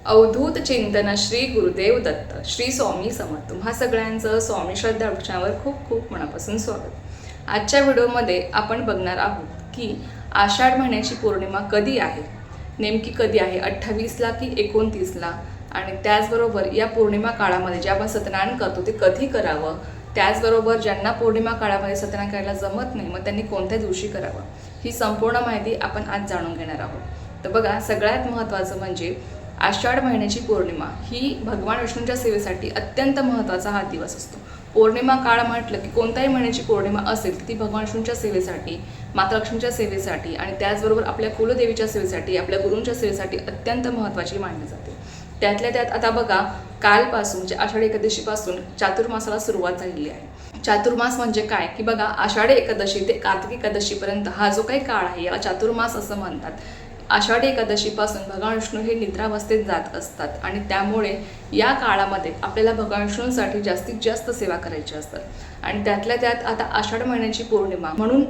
अवधूत चिंतन श्री गुरुदेव दत्त श्री स्वामी समर्थ तुम्हा सगळ्यांचं स्वामी श्रद्धा वृक्षावर खूप खूप मनापासून स्वागत। आजच्या व्हिडिओमध्ये आपण बघणार आहोत की आषाढ महिन्याची पौर्णिमा कधी आहे, नेमकी कधी आहे, 28ला की 29ला, आणि त्याचबरोबर या पौर्णिमा काळामध्ये जे आपण सत्यनारायण करतो ते कधी करावं, त्याचबरोबर ज्यांना पौर्णिमा काळामध्ये सत्यनारायण करायला जमत नाही मग त्यांनी कोणत्या दिवशी करावं, ही संपूर्ण माहिती आपण आज जाणून घेणार आहोत। तर बघा, सगळ्यात महत्त्वाचं म्हणजे आषाढ महिन्याची पौर्णिमा ही भगवान विष्णूंच्या सेवेसाठी अत्यंत महत्त्वाचा हा दिवस असतो। पौर्णिमा काळ म्हटलं की कोणत्याही महिन्याची पौर्णिमा असेल ती भगवान विष्णूंच्या सेवेसाठी, माता लक्ष्मीच्या सेवेसाठी आणि त्याचबरोबर आपल्या कुलदेवीच्या सेवेसाठी, आपल्या गुरूंच्या सेवेसाठी अत्यंत महत्त्वाची मानली जाते। त्यातल्या त्यात आता बघा, कालपासून म्हणजे आषाढी एकादशीपासून चातुर्मासाला सुरुवात झालेली आहे। चातुर्मास म्हणजे काय की बघा, आषाढी एकादशी ते कार्तिक एकादशीपर्यंत हा जो काही काळ आहे याला चातुर्मास असं म्हणतात। आषाढी एकादशीपासून भगवान विष्णू हे निद्रावस्थेत जात असतात आणि त्यामुळे या काळामध्ये आपल्याला भगवान विष्णूंसाठी जास्तीत जास्त सेवा करायची असतात। आणि त्यातल्या त्यात आता आषाढ महिन्याची पौर्णिमा म्हणून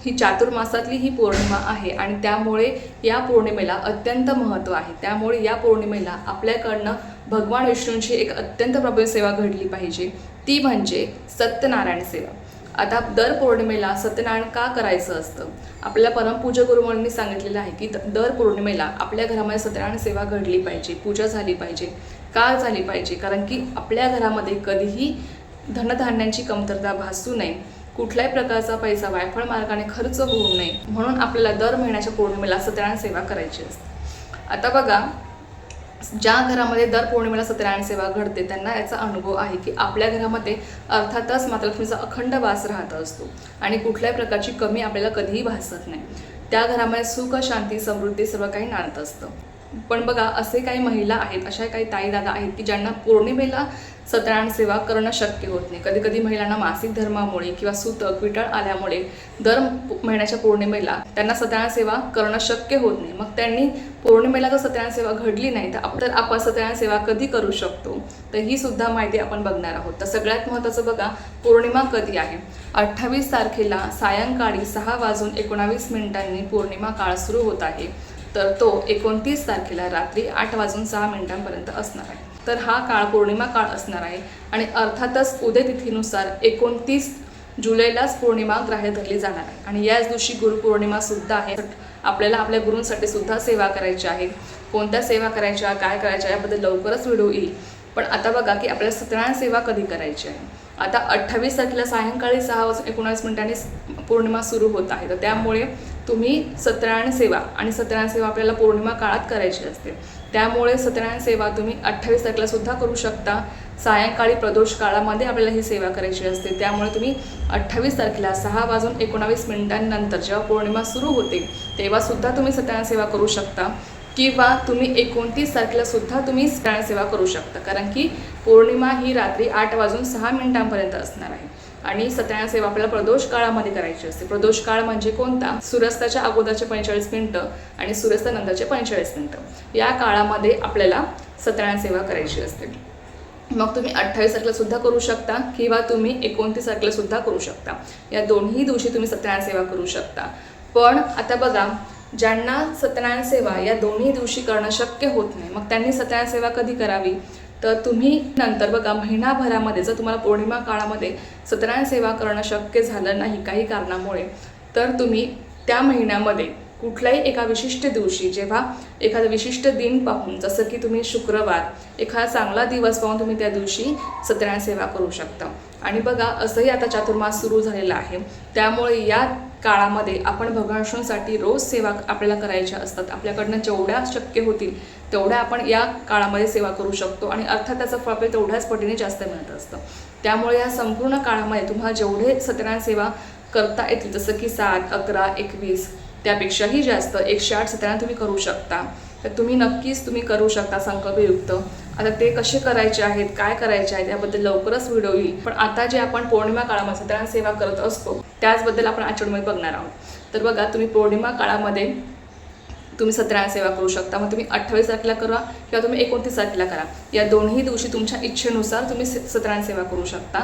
ही चातुर्मासातली ही पौर्णिमा आहे आणि त्यामुळे या पौर्णिमेला अत्यंत महत्त्व आहे। त्यामुळे या पौर्णिमेला आपल्याकडनं भगवान विष्णूंची एक अत्यंत प्रबळ सेवा घडली पाहिजे, ती म्हणजे सत्यनारायण सेवा। आता दर पौर्णिमेला सत्यनारायण का करायचं असतं, आपल्याला परमपूज्य गुरुमुनींनी सांगितलेलं आहे की दर पौर्णिमेला आपल्या घरामध्ये सत्यनारायण सेवा घडली पाहिजे, पूजा झाली पाहिजे। का झाली पाहिजे? कारण की आपल्या घरामध्ये कधीही धनधान्यांची कमतरता भासू नये, कुठल्याही प्रकारचा पैसा वायफळ मार्गाने खर्च होऊ नये, म्हणून आपल्याला दर महिन्याच्या पौर्णिमेला सत्यनारायण सेवा करायची असते। आता बघा, ज्या घरामध्ये दर पौर्णिमेला सत्यनारायण सेवा घडते त्यांना याचा अनुभव आहे की आपल्या घरामध्ये अर्थातच माता लक्ष्मीचा अखंड वास राहत असतो आणि कुठल्याही प्रकारची कमी आपल्याला कधीही भासत नाही। त्या घरामध्ये सुख, शांती, समृद्धी सर्व काही नांदत असतं। पण बघा, असे काही महिला आहेत, अशा काही ताई दादा आहेत की ज्यांना पौर्णिमेला सत्यनारायण सेवा करणं शक्य होत नाही। कधी कधी महिलांना मासिक धर्मामुळे किंवा सूतक विटळ आल्यामुळे दर महिन्याच्या पौर्णिमेला त्यांना सत्यनारायण सेवा करणं शक्य होत नाही। मग त्यांनी पौर्णिमेला जर सत्यनारायण सेवा घडली नाही तर आपण सत्यनारायण सेवा कधी करू शकतो, तर ही सुद्धा माहिती आपण बघणार आहोत। तर सगळ्यात महत्त्वाचं बघा, पौर्णिमा कधी आहे। 28 तारखेला सायंकाळी 6:19 पौर्णिमा काळ सुरू होत आहे, तर तो 29 तारखेला रात्री 8:06 असणार आहे। तर हा काळ पौर्णिमा काळ असणार आहे आणि अर्थातच उदय तिथीनुसार 29 जुलैलाच पौर्णिमा ग्राह्य धरली जाणार आहे आणि याच दिवशी गुरुपौर्णिमा सुद्धा आहे। आपल्याला आपल्या गुरूंसाठी सुद्धा सेवा करायची आहे। कोणत्या सेवा करायच्या, काय करायच्या याबद्दल लवकरच व्हिडिओ येईल। पण आता बघा की आपल्याला सत्यनारायण सेवा कधी करायची आहे। आता 28 तारखेला सायंकाळी 6:19 पौर्णिमा सुरू होत आहे, तर त्यामुळे तुम्ही सत्यनारायण सेवा आणि सत्यनारायण सेवा आपल्याला पौर्णिमा काळात करायची असते। त्यामुळे सत्यनारायण सेवा तुम्ही 28 तारखेला सुद्धा करू शकता। सायंकाळी प्रदोष काळामध्ये आपल्याला ही सेवा करायची असते। त्यामुळे तुम्ही 28 तारखेला 6:19 जेव्हा पौर्णिमा सुरू होते तेव्हा सुद्धा तुम्ही सत्यनारायण सेवा करू शकता, किंवा तुम्ही 29 तारखेला सुद्धा तुम्ही सत्यनारायण सेवा करू शकता, कारण की पौर्णिमा ही रात्री 8:06 असणार आहे आणि सत्यनारायण सेवा आपल्याला प्रदोष काळामध्ये करायची असते। प्रदोष काळ म्हणजे कोणता? सूर्यास्ताच्या अगोदरचे 45 मिनिटं आणि सूर्यास्तानंतरचे 45 मिनिटं, या काळामध्ये आपल्याला सत्यनारायण सेवा करायची असते। मग तुम्ही 28 तारखेला सुद्धा करू शकता किंवा तुम्ही 29 तारखेला सुद्धा करू शकता। या दोन्ही दिवशी तुम्ही सत्यनारायण सेवा करू शकता। पण आता बघा, ज्यांना सत्यनारायण सेवा या दोन्ही दिवशी करणं शक्य होत नाही मग त्यांनी सत्यनारायण सेवा कधी करावी, तर तुम्ही नंतर बघा, महिनाभरामध्ये जर तुम्हाला पौर्णिमा काळामध्ये सत्यनारायण सेवा करणं शक्य झालं नाही काही कारणामुळे, तर तुम्ही त्या महिन्यामध्ये कुठल्याही एका विशिष्ट दिवशी, जेव्हा एखादं विशिष्ट दिन पाहून, जसं की तुम्ही शुक्रवार, एखादा चांगला दिवस पाहून तुम्ही त्या दिवशी सत्यनारायण सेवा करू शकता। आणि बघा, असंही आता चातुर्मास सुरू झालेला आहे, त्यामुळे या काळामध्ये आपण भगवान विष्णूंसाठी रोज सेवा आपल्याला करायच्या असतात। आपल्याकडनं जेवढ्या शक्य होतील तेवढ्या आपण या काळामध्ये सेवा करू शकतो आणि अर्थात त्याचं फळ आपल्याला तेवढ्याच पटीने जास्त मिळत असतं। त्यामुळे या संपूर्ण काळामध्ये तुम्हाला जेवढे सत्यनारायण सेवा करता येतील, जसं की 7, 11, 21, त्यापेक्षाही जास्त 108 सत्यनारायण तुम्ही करू शकता। तर तुम्ही नक्कीच करू शकता संकल्पयुक्त। आता ते कसे करायचे आहेत, काय करायचे आहेत याबद्दल लवकरच व्हिडिओ येईल। पण आता जे आपण पौर्णिमा काळामध्ये सत्यनारायण सेवा करत असतो त्याचबद्दल आपण आजच्या व्हिडिओमध्ये बघणार आहोत। तर बघा, तुम्ही पौर्णिमा काळामध्ये तुम्ही सत्यनारायण सेवा करू शकता। मग तुम्ही 28 तारखेला करा किंवा तुम्ही 29 तारखेला करा, या दोन्ही दिवशी तुमच्या इच्छेनुसार तुम्ही सत्यनारायण सेवा करू शकता।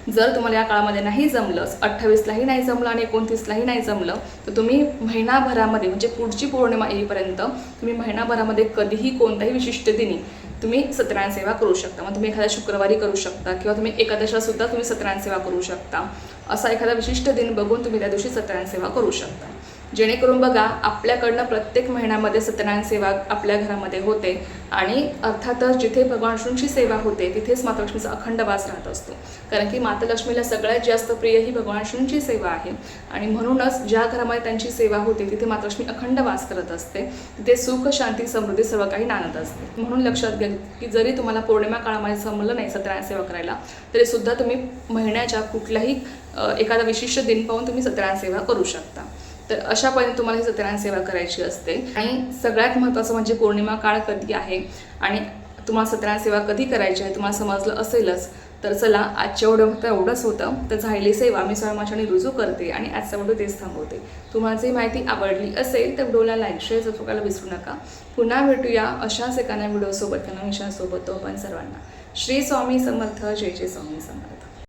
जर तुम्हाला या काळामध्ये नाही जमलंच, 28लाही नाही जमलं आणि 29लाही नाही जमलं, तर तुम्ही महिनाभरामध्ये म्हणजे पुढची पौर्णिमा येईपर्यंत तुम्ही महिनाभरामध्ये कधीही कोणत्याही विशिष्ट दिनी तुम्ही सत्यनारायण सेवा करू शकता. मग तुम्ही एखाद्या शुक्रवारी करू शकता किंवा तुम्ही एकादशीला सुद्धा तुम्ही सत्यनारायण सेवा करू शकता. असा एखादा विशिष्ट दिन बघून तुम्ही त्या दिवशी सत्यनारायण सेवा करू शकता. जेणेकरून बघा, आपल्याकडनं प्रत्येक महिन्यामध्ये सत्यनारायण सेवा आपल्या घरामध्ये होते आणि अर्थातच जिथे भगवान विष्णूंची सेवा होते तिथेच माता लक्ष्मीचा अखंड वास राहत असतो. कारण की माता लक्ष्मीला सगळ्यात जास्त प्रिय ही भगवान विष्णूंची सेवा आहे आणि म्हणूनच ज्या घरामध्ये त्यांची सेवा होते तिथे माता लक्ष्मी अखंड वास करत असते. तिथे सुख, शांती, समृद्धी सर्व काही नांदत असते. म्हणून लक्षात घ्या की जरी तुम्हाला पौर्णिमा काळामध्ये जमलं नाही सत्यनारायण सेवा करायला, तरी सुद्धा तुम्ही महिन्याच्या कुठल्याही एखादा विशिष्ट दिन पाहून तुम्ही सत्यनारायण सेवा करू शकता. तर अशा पद्धतीने तुम्हाला ही सत्यनारायण सेवा करायची असते. आणि सगळ्यात महत्त्वाचं म्हणजे पौर्णिमा काळ कधी आहे आणि तुम्हाला सत्यनारायण सेवा कधी करायची आहे तुम्हाला समजलं असेलच. तर चला, आजच्या व्हिडिओ फक्त एवढंच होतं. तर झालेली सेवा मी स्वयं माझ्याने रुजू करते आणि आजचा व्हिडिओ तेच थांबवते. तुम्हाला जर माहिती आवडली असेल तर व्हिडिओला लाईक, शेअर, सबस्क्राईब करायला विसरू नका. पुन्हा भेटूया अशाच एका नव्या व्हिडिओसोबत, एका नवीन विषयासोबत. तो पण सर्वांना श्री स्वामी समर्थ. जय जय स्वामी समर्थ.